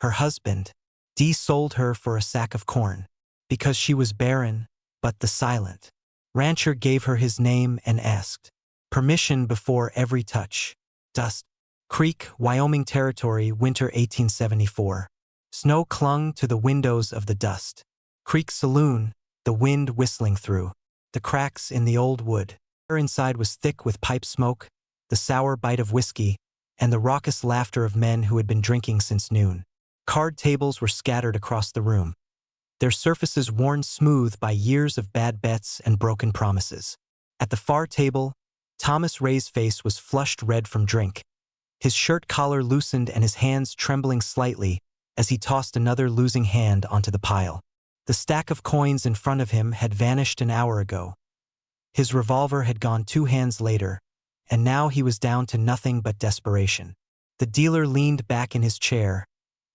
Her husband, D, sold her for a sack of corn. Because she was barren, but the silent rancher gave her his name and asked permission before every touch. Dust Creek, Wyoming Territory, winter 1874. Snow clung to the windows of the Dust Creek saloon, the wind whistling through the cracks in the old wood. The air inside was thick with pipe smoke, the sour bite of whiskey, and the raucous laughter of men who had been drinking since noon. Card tables were scattered across the room, their surfaces worn smooth by years of bad bets and broken promises. At the far table, Thomas Ray's face was flushed red from drink, his shirt collar loosened and his hands trembling slightly as he tossed another losing hand onto the pile. The stack of coins in front of him had vanished an hour ago. His revolver had gone 2 hands later, and now he was down to nothing but desperation. The dealer leaned back in his chair,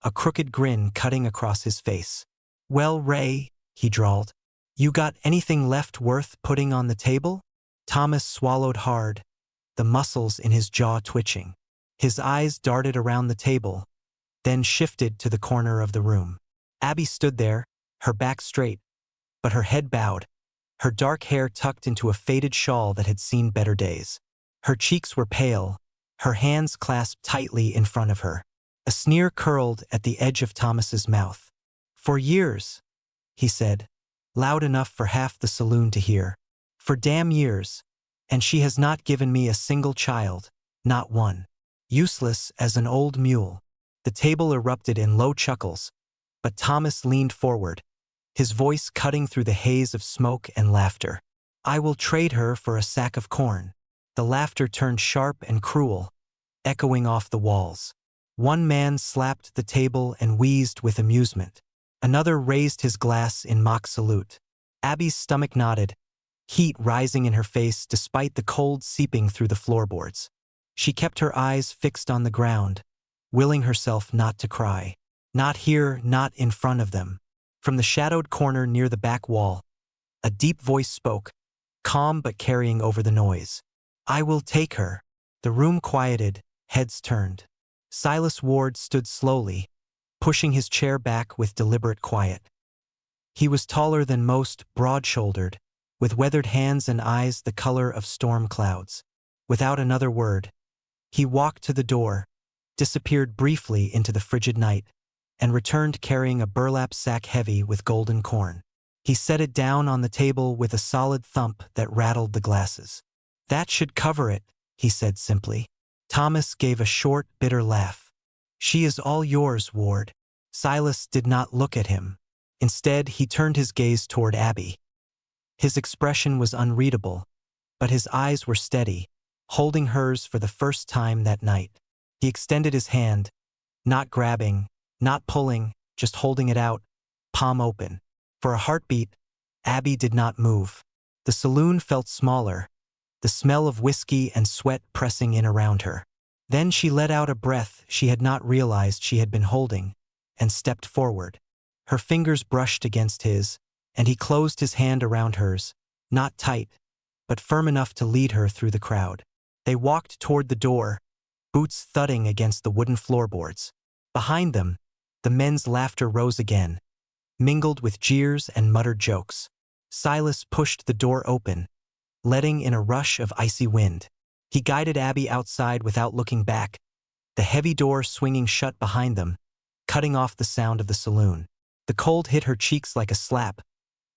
a crooked grin cutting across his face. "Well, Ray," he drawled, "you got anything left worth putting on the table?" Thomas swallowed hard, the muscles in his jaw twitching. His eyes darted around the table, then shifted to the corner of the room. Abby stood there, her back straight, but her head bowed, her dark hair tucked into a faded shawl that had seen better days. Her cheeks were pale, her hands clasped tightly in front of her. A sneer curled at the edge of Thomas's mouth. "For years," he said, loud enough for half the saloon to hear. "For damn years, and she has not given me a single child, not one. Useless as an old mule." The table erupted in low chuckles, but Thomas leaned forward, his voice cutting through the haze of smoke and laughter. "I will trade her for a sack of corn." The laughter turned sharp and cruel, echoing off the walls. One man slapped the table and wheezed with amusement. Another raised his glass in mock salute. Abby's stomach knotted, heat rising in her face despite the cold seeping through the floorboards. She kept her eyes fixed on the ground, willing herself not to cry. Not here, not in front of them. From the shadowed corner near the back wall, a deep voice spoke, calm but carrying over the noise. "I will take her." The room quieted, heads turned. Silas Ward stood slowly, pushing his chair back with deliberate quiet. He was taller than most, broad-shouldered, with weathered hands and eyes the color of storm clouds. Without another word, he walked to the door, disappeared briefly into the frigid night, and returned carrying a burlap sack heavy with golden corn. He set it down on the table with a solid thump that rattled the glasses. "That should cover it," he said simply. Thomas gave a short, bitter laugh. "She is all yours, Ward." Silas did not look at him. Instead, he turned his gaze toward Abby. His expression was unreadable, but his eyes were steady, holding hers for the first time that night. He extended his hand, not grabbing, not pulling, just holding it out, palm open. For a heartbeat, Abby did not move. The saloon felt smaller, the smell of whiskey and sweat pressing in around her. Then she let out a breath she had not realized she had been holding, and stepped forward. Her fingers brushed against his, and he closed his hand around hers, not tight, but firm enough to lead her through the crowd. They walked toward the door, boots thudding against the wooden floorboards. Behind them, the men's laughter rose again, mingled with jeers and muttered jokes. Silas pushed the door open, letting in a rush of icy wind. He guided Abby outside without looking back, the heavy door swinging shut behind them, cutting off the sound of the saloon. The cold hit her cheeks like a slap,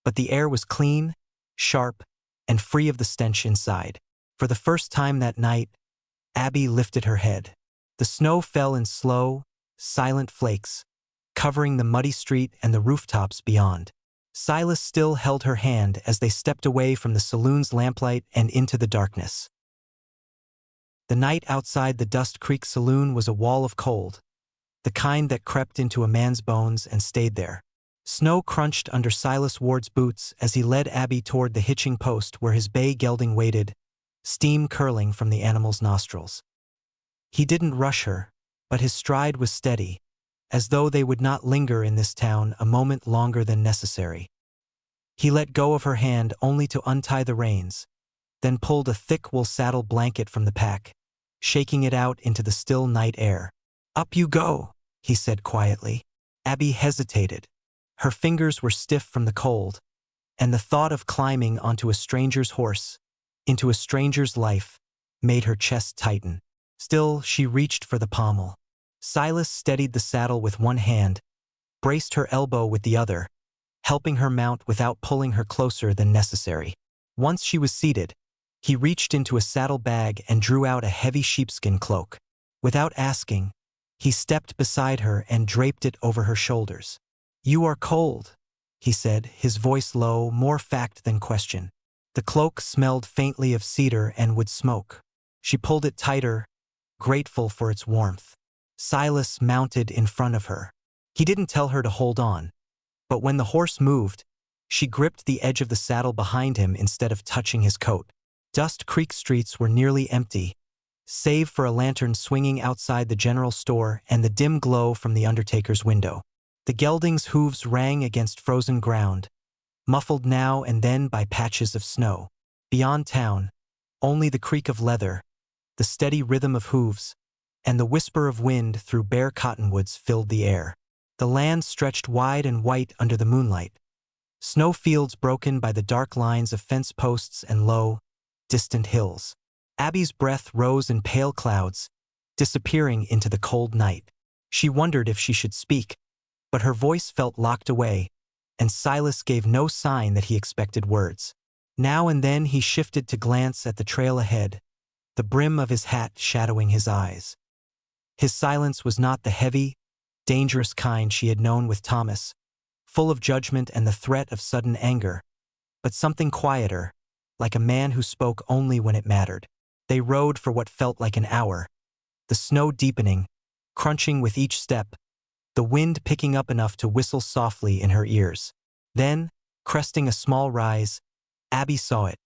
but the air was clean, sharp, and free of the stench inside. For the first time that night, Abby lifted her head. The snow fell in slow, silent flakes, covering the muddy street and the rooftops beyond. Silas still held her hand as they stepped away from the saloon's lamplight and into the darkness. The night outside the Dust Creek saloon was a wall of cold, the kind that crept into a man's bones and stayed there. Snow crunched under Silas Ward's boots as he led Abby toward the hitching post where his bay gelding waited, steam curling from the animal's nostrils. He didn't rush her, but his stride was steady, as though they would not linger in this town a moment longer than necessary. He let go of her hand only to untie the reins, then pulled a thick wool saddle blanket from the pack, shaking it out into the still night air. "Up you go," he said quietly. Abby hesitated. Her fingers were stiff from the cold, and the thought of climbing onto a stranger's horse, into a stranger's life, made her chest tighten. Still, she reached for the pommel. Silas steadied the saddle with one hand, braced her elbow with the other, helping her mount without pulling her closer than necessary. Once she was seated, he reached into a saddle bag and drew out a heavy sheepskin cloak. Without asking, he stepped beside her and draped it over her shoulders. "You are cold," he said, his voice low, more fact than question. The cloak smelled faintly of cedar and wood smoke. She pulled it tighter, grateful for its warmth. Silas mounted in front of her. He didn't tell her to hold on, but when the horse moved, she gripped the edge of the saddle behind him instead of touching his coat. Dust Creek streets were nearly empty, save for a lantern swinging outside the general store and the dim glow from the undertaker's window. The gelding's hooves rang against frozen ground, muffled now and then by patches of snow. Beyond town, only the creak of leather, the steady rhythm of hooves, and the whisper of wind through bare cottonwoods filled the air. The land stretched wide and white under the moonlight, snow fields broken by the dark lines of fence posts and low, distant hills. Abby's breath rose in pale clouds, disappearing into the cold night. She wondered if she should speak, but her voice felt locked away, and Silas gave no sign that he expected words. Now and then he shifted to glance at the trail ahead, the brim of his hat shadowing his eyes. His silence was not the heavy, dangerous kind she had known with Thomas, full of judgment and the threat of sudden anger, but something quieter, like a man who spoke only when it mattered. They rode for what felt like an hour, the snow deepening, crunching with each step, the wind picking up enough to whistle softly in her ears. Then, cresting a small rise, Abby saw it,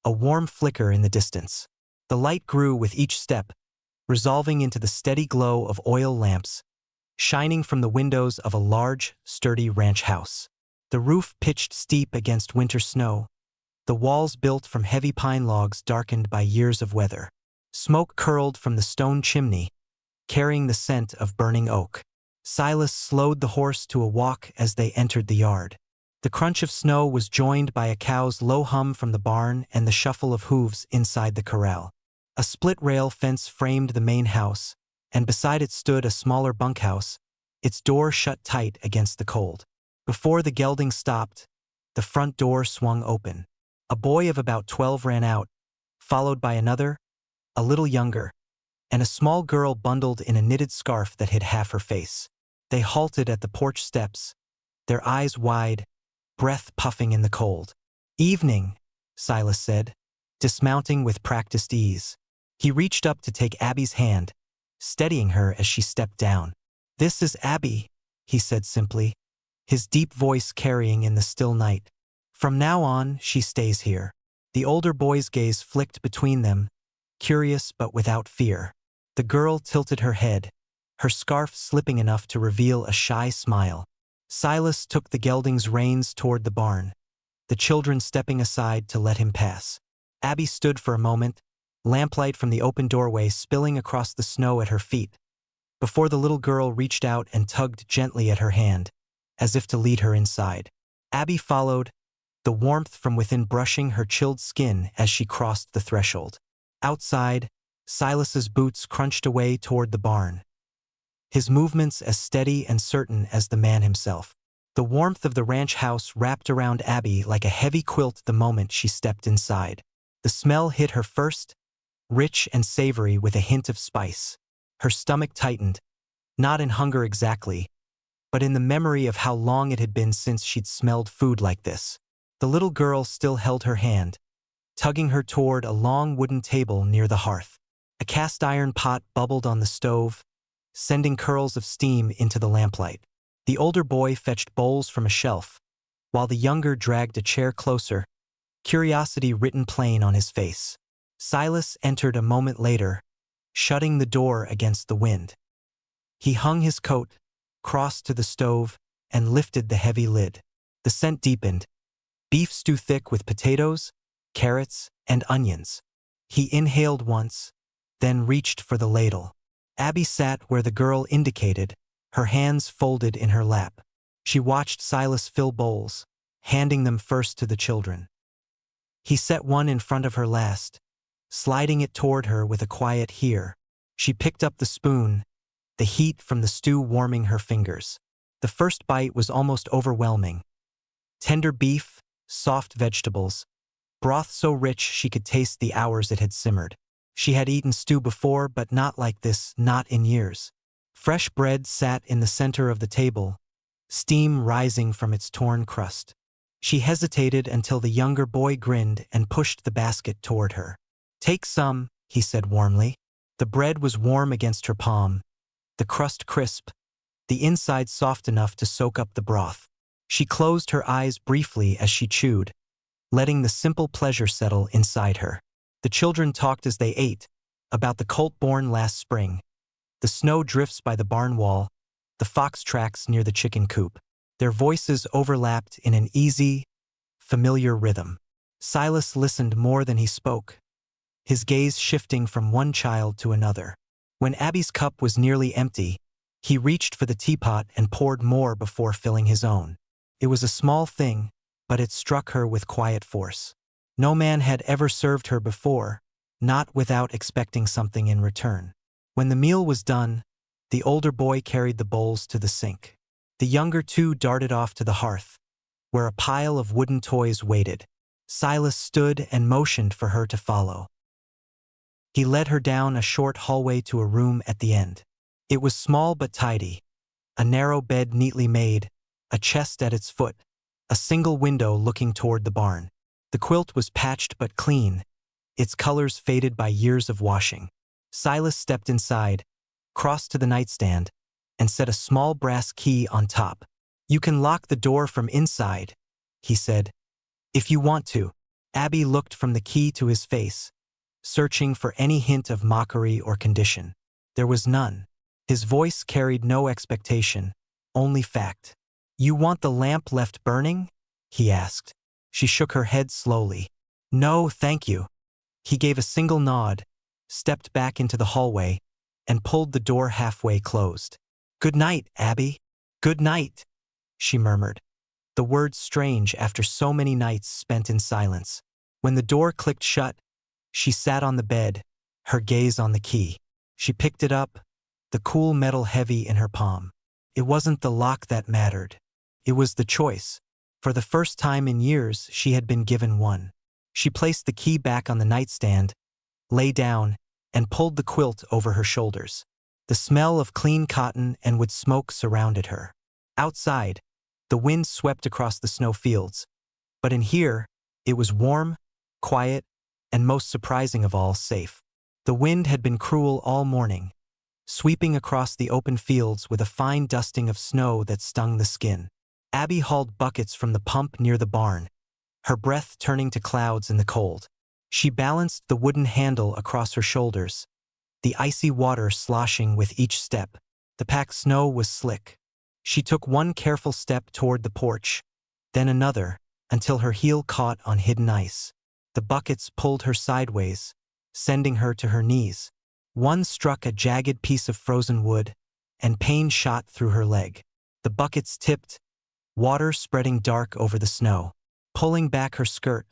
a warm flicker in the distance. The light grew with each step, resolving into the steady glow of oil lamps, shining from the windows of a large, sturdy ranch house. The roof pitched steep against winter snow, the walls built from heavy pine logs darkened by years of weather. Smoke curled from the stone chimney, carrying the scent of burning oak. Silas slowed the horse to a walk as they entered the yard. The crunch of snow was joined by a cow's low hum from the barn and the shuffle of hooves inside the corral. A split-rail fence framed the main house, and beside it stood a smaller bunkhouse, its door shut tight against the cold. Before the gelding stopped, the front door swung open. A boy of about 12 ran out, followed by another, a little younger, and a small girl bundled in a knitted scarf that hid half her face. They halted at the porch steps, their eyes wide, breath puffing in the cold. "Evening," Silas said, dismounting with practiced ease. He reached up to take Abby's hand, steadying her as she stepped down. "This is Abby," he said simply, his deep voice carrying in the still night. "From now on, she stays here." The older boy's gaze flicked between them, curious but without fear. The girl tilted her head, her scarf slipping enough to reveal a shy smile. Silas took the gelding's reins toward the barn, the children stepping aside to let him pass. Abby stood for a moment, lamplight from the open doorway spilling across the snow at her feet, before the little girl reached out and tugged gently at her hand, as if to lead her inside. Abby followed, the warmth from within brushing her chilled skin as she crossed the threshold. Outside, Silas's boots crunched away toward the barn, his movements as steady and certain as the man himself. The warmth of the ranch house wrapped around Abby like a heavy quilt the moment she stepped inside. The smell hit her first, rich and savory with a hint of spice. Her stomach tightened, not in hunger exactly, but in the memory of how long it had been since she'd smelled food like this. The little girl still held her hand, tugging her toward a long wooden table near the hearth. A cast-iron pot bubbled on the stove, sending curls of steam into the lamplight. The older boy fetched bowls from a shelf, while the younger dragged a chair closer, curiosity written plain on his face. Silas entered a moment later, shutting the door against the wind. He hung his coat, crossed to the stove, and lifted the heavy lid. The scent deepened, beef stew thick with potatoes, carrots, and onions. He inhaled once, then reached for the ladle. Abby sat where the girl indicated, her hands folded in her lap. She watched Silas fill bowls, handing them first to the children. He set one in front of her last, sliding it toward her with a quiet "here." She picked up the spoon, the heat from the stew warming her fingers. The first bite was almost overwhelming. Tender beef, soft vegetables, broth so rich she could taste the hours it had simmered. She had eaten stew before, but not like this, not in years. Fresh bread sat in the center of the table, steam rising from its torn crust. She hesitated until the younger boy grinned and pushed the basket toward her. "Take some," he said warmly. The bread was warm against her palm, the crust crisp, the inside soft enough to soak up the broth. She closed her eyes briefly as she chewed, letting the simple pleasure settle inside her. The children talked as they ate, about the colt born last spring, the snow drifts by the barn wall, the fox tracks near the chicken coop. Their voices overlapped in an easy, familiar rhythm. Silas listened more than he spoke, his gaze shifting from one child to another. When Abby's cup was nearly empty, he reached for the teapot and poured more before filling his own. It was a small thing, but it struck her with quiet force. No man had ever served her before, not without expecting something in return. When the meal was done, the older boy carried the bowls to the sink. The younger two darted off to the hearth, where a pile of wooden toys waited. Silas stood and motioned for her to follow. He led her down a short hallway to a room at the end. It was small but tidy, a narrow bed neatly made, a chest at its foot, a single window looking toward the barn. The quilt was patched but clean, its colors faded by years of washing. Silas stepped inside, crossed to the nightstand, and set a small brass key on top. "You can lock the door from inside," he said, "if you want to." Abby looked from the key to his face, searching for any hint of mockery or condition. There was none. His voice carried no expectation, only fact. "You want the lamp left burning?" he asked. She shook her head slowly. "No, thank you." He gave a single nod, stepped back into the hallway, and pulled the door halfway closed. "Good night, Abby." "Good night," she murmured, the words strange after so many nights spent in silence. When the door clicked shut, she sat on the bed, her gaze on the key. She picked it up, the cool metal heavy in her palm. It wasn't the lock that mattered. It was the choice. For the first time in years, she had been given one. She placed the key back on the nightstand, lay down, and pulled the quilt over her shoulders. The smell of clean cotton and wood smoke surrounded her. Outside, the wind swept across the snow fields, but in here, it was warm, quiet, and most surprising of all, safe. The wind had been cruel all morning, sweeping across the open fields with a fine dusting of snow that stung the skin. Abby hauled buckets from the pump near the barn, her breath turning to clouds in the cold. She balanced the wooden handle across her shoulders, the icy water sloshing with each step. The packed snow was slick. She took one careful step toward the porch, then another, until her heel caught on hidden ice. The buckets pulled her sideways, sending her to her knees. One struck a jagged piece of frozen wood, and pain shot through her leg. The buckets tipped, water spreading dark over the snow. Pulling back her skirt,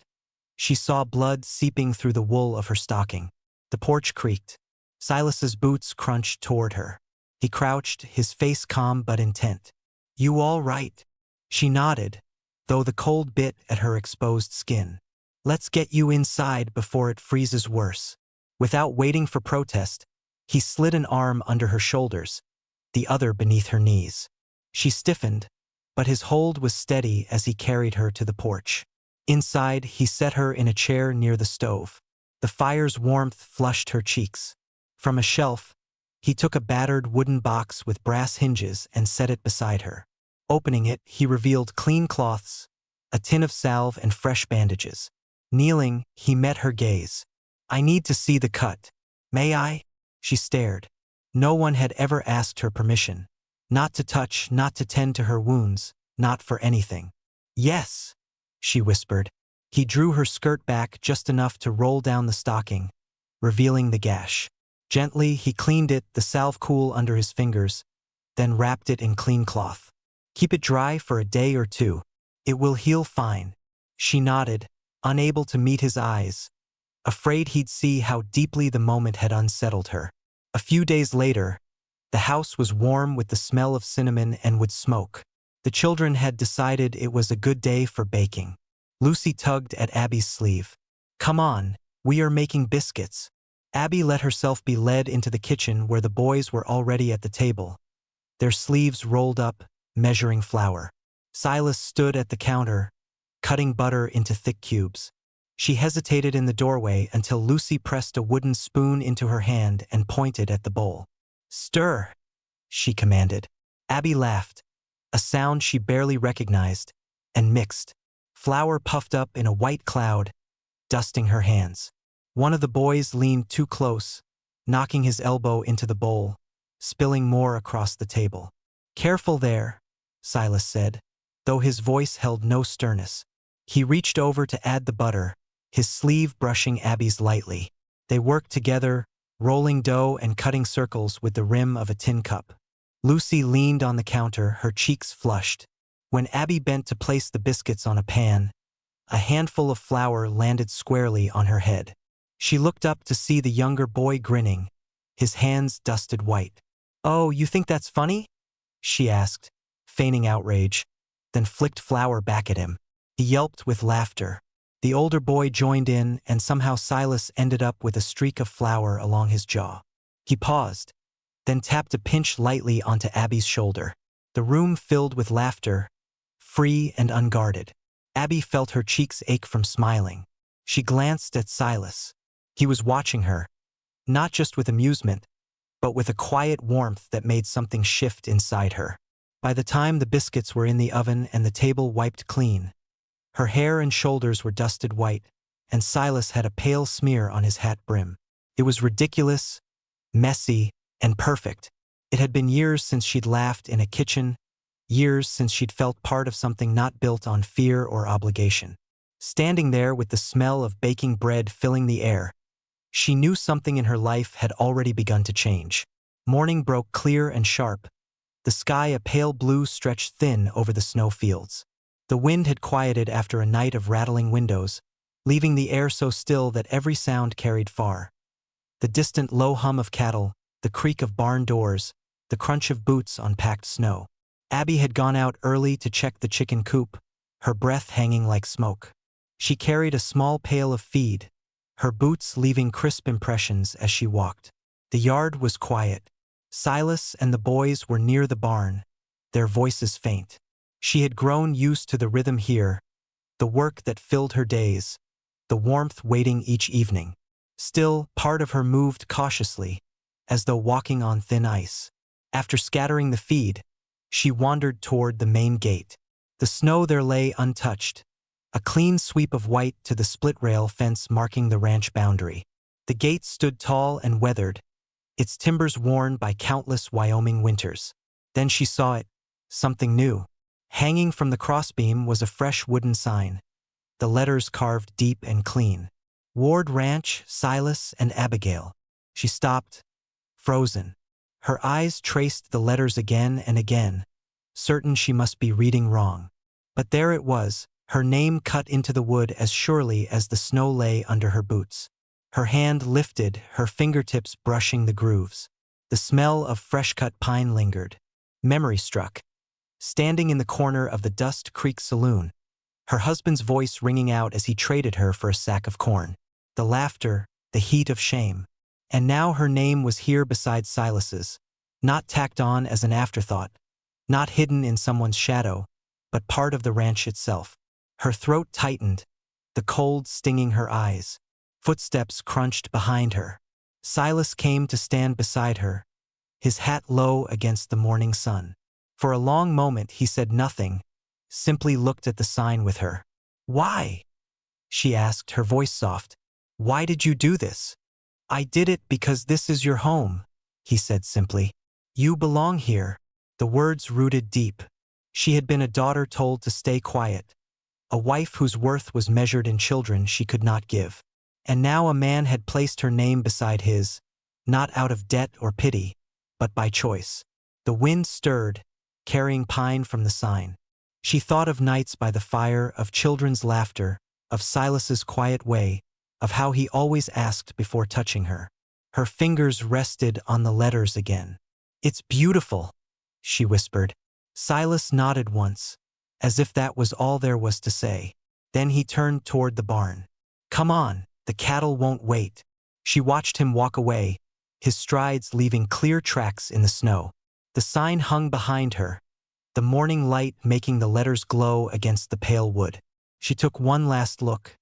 she saw blood seeping through the wool of her stocking. The porch creaked. Silas's boots crunched toward her. He crouched, his face calm but intent. "You all right?" She nodded, though the cold bit at her exposed skin. "Let's get you inside before it freezes worse." Without waiting for protest, he slid an arm under her shoulders, the other beneath her knees. She stiffened, but his hold was steady as he carried her to the porch. Inside, he set her in a chair near the stove. The fire's warmth flushed her cheeks. From a shelf, he took a battered wooden box with brass hinges and set it beside her. Opening it, he revealed clean cloths, a tin of salve and fresh bandages. Kneeling, he met her gaze. "I need to see the cut. May I?" She stared. No one had ever asked her permission. Not to touch, not to tend to her wounds, not for anything. "Yes," she whispered. He drew her skirt back just enough to roll down the stocking, revealing the gash. Gently, he cleaned it, the salve cool under his fingers, then wrapped it in clean cloth. Keep it dry for a day or two. It will heal fine. She nodded, unable to meet his eyes, afraid he'd see how deeply the moment had unsettled her. A few days later, the house was warm with the smell of cinnamon and wood smoke. The children had decided it was a good day for baking. Lucy tugged at Abby's sleeve. "Come on, we are making biscuits." Abby let herself be led into the kitchen where the boys were already at the table, their sleeves rolled up, measuring flour. Silas stood at the counter, cutting butter into thick cubes. She hesitated in the doorway until Lucy pressed a wooden spoon into her hand and pointed at the bowl. "Stir," she commanded. Abby laughed, a sound she barely recognized, and mixed. Flour puffed up in a white cloud, dusting her hands. One of the boys leaned too close, knocking his elbow into the bowl, spilling more across the table. "Careful there," Silas said, though his voice held no sternness. He reached over to add the butter, his sleeve brushing Abby's lightly. They worked together, rolling dough and cutting circles with the rim of a tin cup. Lucy leaned on the counter, her cheeks flushed. When Abby bent to place the biscuits on a pan, a handful of flour landed squarely on her head. She looked up to see the younger boy grinning, his hands dusted white. "Oh, you think that's funny?" she asked, feigning outrage, then flicked flour back at him. He yelped with laughter. The older boy joined in, and somehow Silas ended up with a streak of flour along his jaw. He paused, then tapped a pinch lightly onto Abby's shoulder. The room filled with laughter, free and unguarded. Abby felt her cheeks ache from smiling. She glanced at Silas. He was watching her, not just with amusement, but with a quiet warmth that made something shift inside her. By the time the biscuits were in the oven and the table wiped clean, her hair and shoulders were dusted white, and Silas had a pale smear on his hat brim. It was ridiculous, messy, and perfect. It had been years since she'd laughed in a kitchen, years since she'd felt part of something not built on fear or obligation. Standing there with the smell of baking bread filling the air, she knew something in her life had already begun to change. Morning broke clear and sharp, the sky a pale blue stretched thin over the snow fields. The wind had quieted after a night of rattling windows, leaving the air so still that every sound carried far. The distant low hum of cattle, the creak of barn doors, the crunch of boots on packed snow. Abby had gone out early to check the chicken coop, her breath hanging like smoke. She carried a small pail of feed, her boots leaving crisp impressions as she walked. The yard was quiet. Silas and the boys were near the barn, their voices faint. She had grown used to the rhythm here, the work that filled her days, the warmth waiting each evening. Still, part of her moved cautiously, as though walking on thin ice. After scattering the feed, she wandered toward the main gate. The snow there lay untouched, a clean sweep of white to the split-rail fence marking the ranch boundary. The gate stood tall and weathered, its timbers worn by countless Wyoming winters. Then she saw it, something new. Hanging from the crossbeam was a fresh wooden sign, the letters carved deep and clean. Ward Ranch, Silas and Abigail. She stopped, frozen. Her eyes traced the letters again and again, certain she must be reading wrong. But there it was, her name cut into the wood as surely as the snow lay under her boots. Her hand lifted, her fingertips brushing the grooves. The smell of fresh-cut pine lingered. Memory struck. Standing in the corner of the Dust Creek Saloon, her husband's voice ringing out as he traded her for a sack of corn. The laughter, the heat of shame. And now her name was here beside Silas's, not tacked on as an afterthought, not hidden in someone's shadow, but part of the ranch itself. Her throat tightened, the cold stinging her eyes. Footsteps crunched behind her. Silas came to stand beside her, his hat low against the morning sun. For a long moment he said nothing, simply looked at the sign with her. "Why?" she asked, her voice soft. "Why did you do this?" "I did it because this is your home," he said simply. "You belong here." The words rooted deep. She had been a daughter told to stay quiet, a wife whose worth was measured in children she could not give. And now a man had placed her name beside his, not out of debt or pity, but by choice. The wind stirred, carrying pine from the sign. She thought of nights by the fire, of children's laughter, of Silas's quiet way, of how he always asked before touching her. Her fingers rested on the letters again. "It's beautiful," she whispered. Silas nodded once, as if that was all there was to say. Then he turned toward the barn. "Come on, the cattle won't wait." She watched him walk away, his strides leaving clear tracks in the snow. The sign hung behind her, the morning light making the letters glow against the pale wood. She took one last look,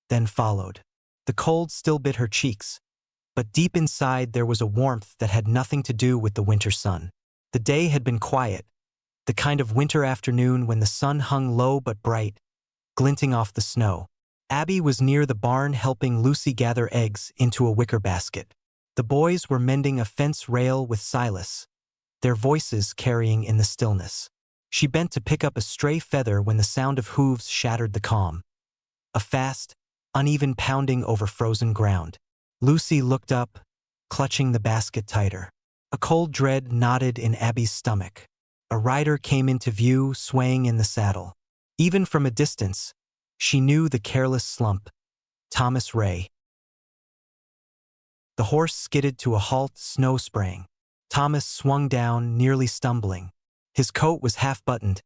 then followed. The cold still bit her cheeks, but deep inside there was a warmth that had nothing to do with the winter sun. The day had been quiet, the kind of winter afternoon when the sun hung low but bright, glinting off the snow. Abby was near the barn helping Lucy gather eggs into a wicker basket. The boys were mending a fence rail with Silas, their voices carrying in the stillness. She bent to pick up a stray feather when the sound of hooves shattered the calm. A fast, uneven pounding over frozen ground. Lucy looked up, clutching the basket tighter. A cold dread knotted in Abby's stomach. A rider came into view, swaying in the saddle. Even from a distance, she knew the careless slump. Thomas Ray. The horse skidded to a halt, snow spraying. Thomas swung down, nearly stumbling. His coat was half-buttoned,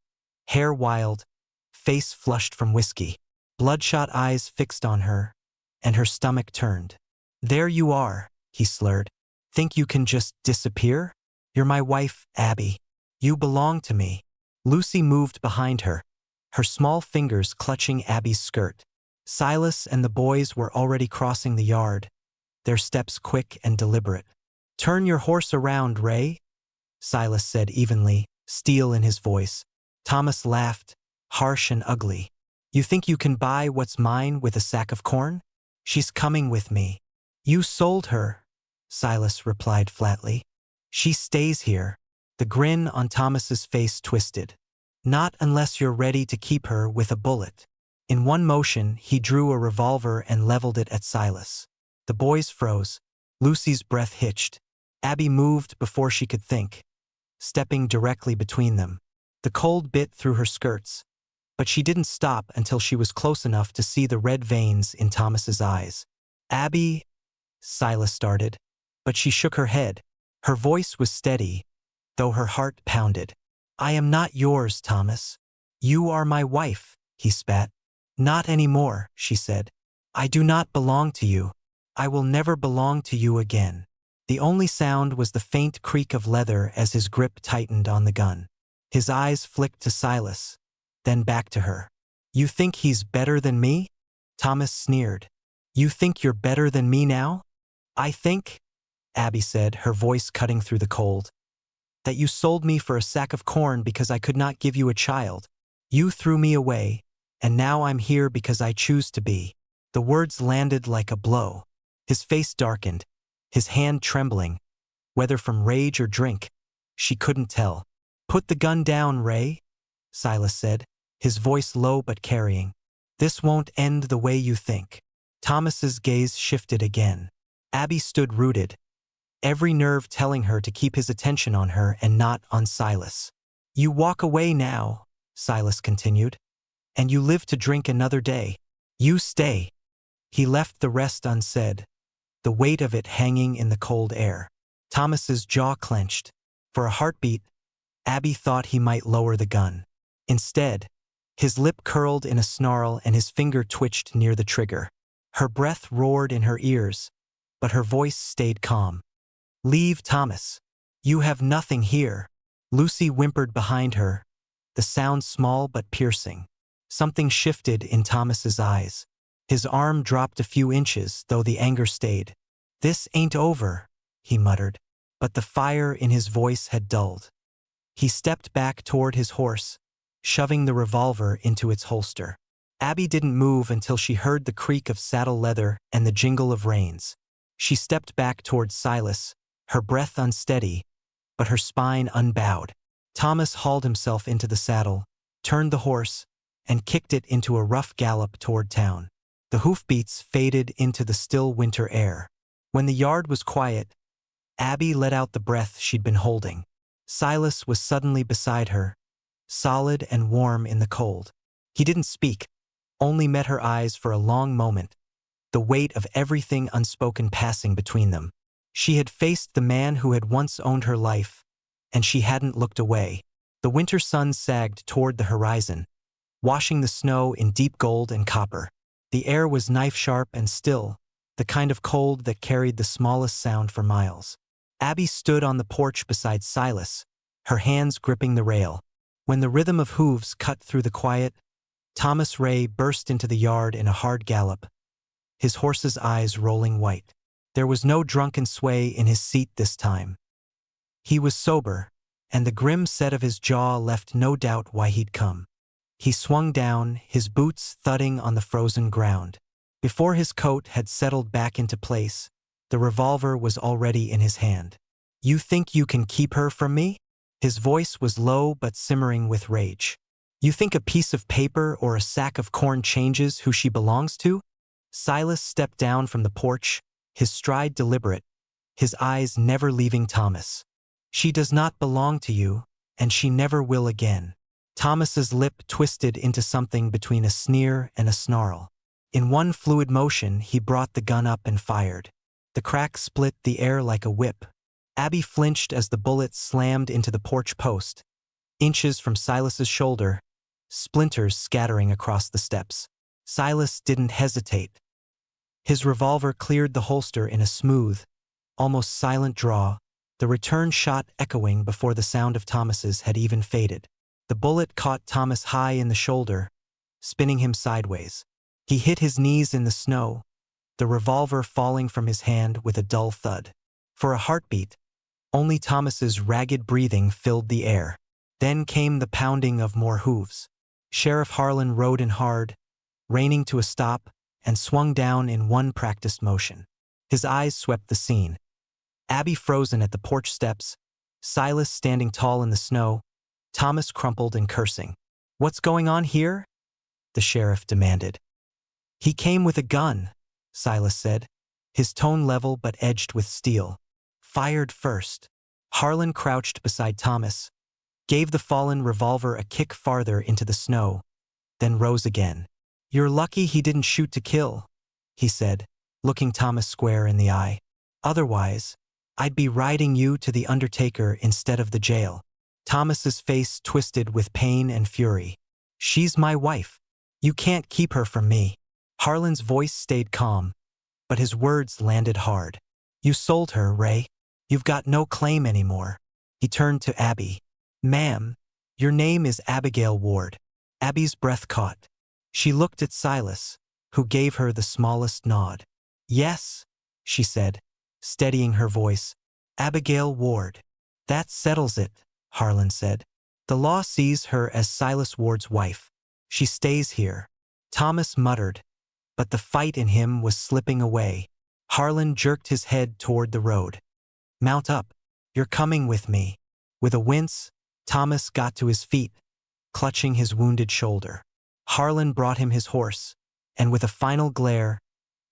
hair wild, face flushed from whiskey. Bloodshot eyes fixed on her, and her stomach turned. "There you are," he slurred. "Think you can just disappear? You're my wife, Abby. You belong to me." Lucy moved behind her, her small fingers clutching Abby's skirt. Silas and the boys were already crossing the yard, their steps quick and deliberate. "Turn your horse around, Ray," Silas said evenly, steel in his voice. Thomas laughed, harsh and ugly. "You think you can buy what's mine with a sack of corn? She's coming with me." "You sold her," Silas replied flatly. "She stays here." The grin on Thomas's face twisted. "Not unless you're ready to keep her with a bullet." In one motion, he drew a revolver and leveled it at Silas. The boys froze. Lucy's breath hitched. Abby moved before she could think, stepping directly between them. The cold bit through her skirts, but she didn't stop until she was close enough to see the red veins in Thomas's eyes. "Abby," Silas started, but she shook her head. Her voice was steady, though her heart pounded. "I am not yours, Thomas. You are my wife," he spat. "Not anymore," she said. "I do not belong to you. I will never belong to you again." The only sound was the faint creak of leather as his grip tightened on the gun. His eyes flicked to Silas, then back to her. "You think he's better than me?" Thomas sneered. "You think you're better than me now?" "I think," Abby said, her voice cutting through the cold, "that you sold me for a sack of corn because I could not give you a child. You threw me away, and now I'm here because I choose to be." The words landed like a blow. His face darkened, his hand trembling, whether from rage or drink. She couldn't tell. "Put the gun down, Ray," Silas said, his voice low but carrying. "This won't end the way you think." Thomas's gaze shifted again. Abby stood rooted, every nerve telling her to keep his attention on her and not on Silas. "You walk away now," Silas continued, "and you live to drink another day. You stay." He left the rest unsaid, the weight of it hanging in the cold air. Thomas's jaw clenched. For a heartbeat, Abby thought he might lower the gun. Instead, his lip curled in a snarl and his finger twitched near the trigger. Her breath roared in her ears, but her voice stayed calm. "Leave, Thomas. You have nothing here." Lucy whimpered behind her, the sound small but piercing. Something shifted in Thomas's eyes. His arm dropped a few inches, though the anger stayed. "This ain't over," he muttered, but the fire in his voice had dulled. He stepped back toward his horse, shoving the revolver into its holster. Abby didn't move until she heard the creak of saddle leather and the jingle of reins. She stepped back toward Silas, her breath unsteady, but her spine unbowed. Thomas hauled himself into the saddle, turned the horse, and kicked it into a rough gallop toward town. The hoofbeats faded into the still winter air. When the yard was quiet, Abby let out the breath she'd been holding. Silas was suddenly beside her, solid and warm in the cold. He didn't speak, only met her eyes for a long moment, the weight of everything unspoken passing between them. She had faced the man who had once owned her life, and she hadn't looked away. The winter sun sagged toward the horizon, washing the snow in deep gold and copper. The air was knife-sharp and still, the kind of cold that carried the smallest sound for miles. Abby stood on the porch beside Silas, her hands gripping the rail. When the rhythm of hooves cut through the quiet, Thomas Ray burst into the yard in a hard gallop, his horse's eyes rolling white. There was no drunken sway in his seat this time. He was sober, and the grim set of his jaw left no doubt why he'd come. He swung down, his boots thudding on the frozen ground. Before his coat had settled back into place, the revolver was already in his hand. "You think you can keep her from me?" His voice was low but simmering with rage. "You think a piece of paper or a sack of corn changes who she belongs to?" Silas stepped down from the porch, his stride deliberate, his eyes never leaving Thomas. "She does not belong to you, and she never will again." Thomas's lip twisted into something between a sneer and a snarl. In one fluid motion, he brought the gun up and fired. The crack split the air like a whip. Abby flinched as the bullet slammed into the porch post, inches from Silas's shoulder, splinters scattering across the steps. Silas didn't hesitate. His revolver cleared the holster in a smooth, almost silent draw, the return shot echoing before the sound of Thomas's had even faded. The bullet caught Thomas high in the shoulder, spinning him sideways. He hit his knees in the snow, the revolver falling from his hand with a dull thud. For a heartbeat, only Thomas's ragged breathing filled the air. Then came the pounding of more hooves. Sheriff Harlan rode in hard, reining to a stop, and swung down in one practiced motion. His eyes swept the scene. Abby frozen at the porch steps, Silas standing tall in the snow, Thomas crumpled and cursing. "What's going on here?" the sheriff demanded. "He came with a gun," Silas said, his tone level but edged with steel. "Fired first." Harlan crouched beside Thomas, gave the fallen revolver a kick farther into the snow, then rose again. "You're lucky he didn't shoot to kill," he said, looking Thomas square in the eye. "Otherwise, I'd be riding you to the undertaker instead of the jail." Thomas's face twisted with pain and fury. "She's my wife. You can't keep her from me." Harlan's voice stayed calm, but his words landed hard. "You sold her, Ray. You've got no claim anymore." He turned to Abby. "Ma'am, your name is Abigail Ward." Abby's breath caught. She looked at Silas, who gave her the smallest nod. "Yes," she said, steadying her voice. "Abigail Ward." "That settles it," Harlan said. "The law sees her as Silas Ward's wife. She stays here." Thomas muttered, but the fight in him was slipping away. Harlan jerked his head toward the road. "Mount up. You're coming with me." With a wince, Thomas got to his feet, clutching his wounded shoulder. Harlan brought him his horse, and with a final glare,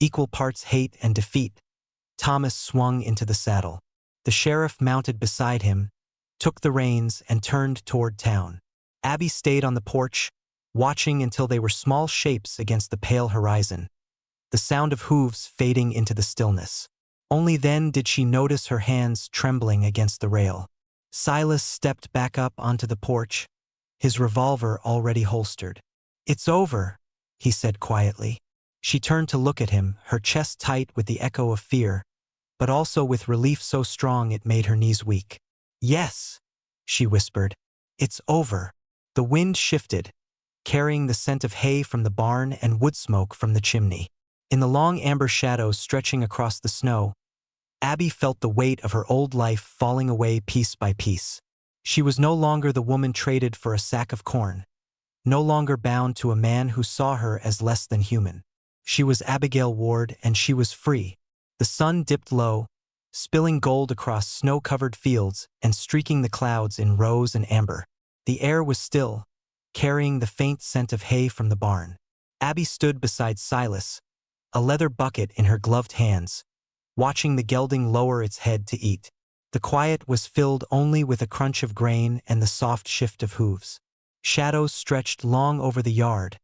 equal parts hate and defeat, Thomas swung into the saddle. The sheriff mounted beside him, took the reins, and turned toward town. Abby stayed on the porch, watching until they were small shapes against the pale horizon, the sound of hooves fading into the stillness. Only then did she notice her hands trembling against the rail. Silas stepped back up onto the porch, his revolver already holstered. "It's over," he said quietly. She turned to look at him, her chest tight with the echo of fear, but also with relief so strong it made her knees weak. "Yes," she whispered. "It's over." The wind shifted, carrying the scent of hay from the barn and wood smoke from the chimney. In the long amber shadows stretching across the snow, Abby felt the weight of her old life falling away piece by piece. She was no longer the woman traded for a sack of corn, no longer bound to a man who saw her as less than human. She was Abigail Ward, and she was free. The sun dipped low, spilling gold across snow-covered fields and streaking the clouds in rose and amber. The air was still, carrying the faint scent of hay from the barn. Abby stood beside Silas, a leather bucket in her gloved hands, watching the gelding lower its head to eat. The quiet was filled only with a crunch of grain and the soft shift of hooves. Shadows stretched long over the yard,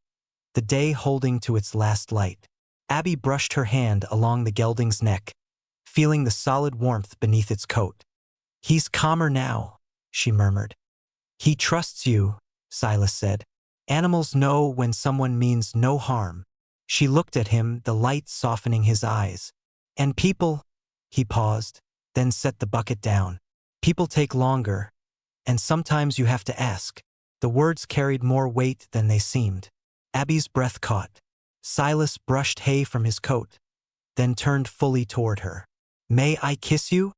the day holding to its last light. Abby brushed her hand along the gelding's neck, feeling the solid warmth beneath its coat. "He's calmer now," she murmured. "He trusts you," Silas said. "Animals know when someone means no harm." She looked at him, the light softening his eyes. "And people," he paused, then set the bucket down. "People take longer, and sometimes you have to ask." The words carried more weight than they seemed. Abby's breath caught. Silas brushed hay from his coat, then turned fully toward her. "May I kiss you?"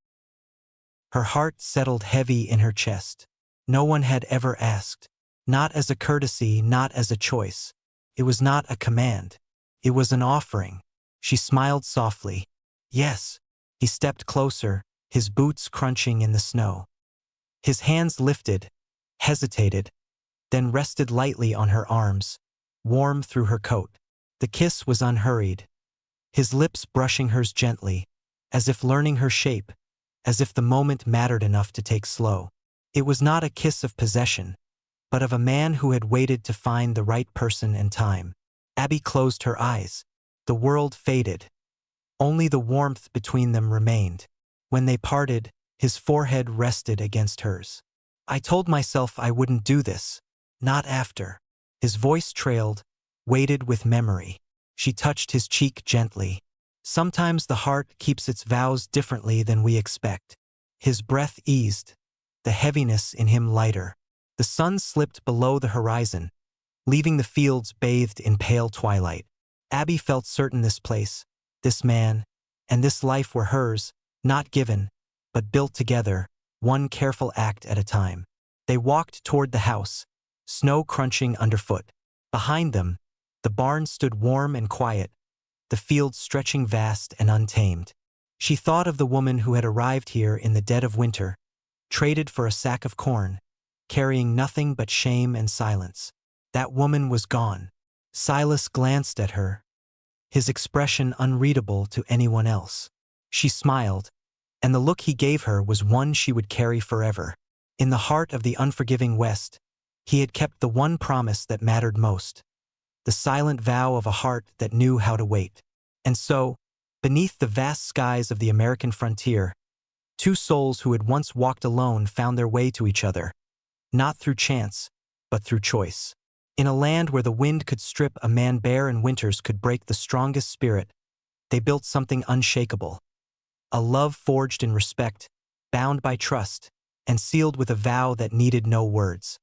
Her heart settled heavy in her chest. No one had ever asked. Not as a courtesy, not as a choice. It was not a command. It was an offering. She smiled softly. "Yes." He stepped closer, his boots crunching in the snow. His hands lifted, hesitated, then rested lightly on her arms, warm through her coat. The kiss was unhurried, his lips brushing hers gently, as if learning her shape, as if the moment mattered enough to take slow. It was not a kiss of possession, but of a man who had waited to find the right person and time. Abby closed her eyes. The world faded. Only the warmth between them remained. When they parted, his forehead rested against hers. "I told myself I wouldn't do this. Not after." His voice trailed, weighted with memory. She touched his cheek gently. "Sometimes the heart keeps its vows differently than we expect." His breath eased, the heaviness in him lighter. The sun slipped below the horizon, leaving the fields bathed in pale twilight. Abby felt certain this place, this man, and this life were hers, not given, but built together, one careful act at a time. They walked toward the house, snow crunching underfoot. Behind them, the barn stood warm and quiet, the fields stretching vast and untamed. She thought of the woman who had arrived here in the dead of winter, traded for a sack of corn, carrying nothing but shame and silence. That woman was gone. Silas glanced at her, his expression unreadable to anyone else. She smiled, and the look he gave her was one she would carry forever. In the heart of the unforgiving West, he had kept the one promise that mattered most, the silent vow of a heart that knew how to wait. And so, beneath the vast skies of the American frontier, two souls who had once walked alone found their way to each other, not through chance, but through choice. In a land where the wind could strip a man bare and winters could break the strongest spirit, they built something unshakable. A love forged in respect, bound by trust, and sealed with a vow that needed no words.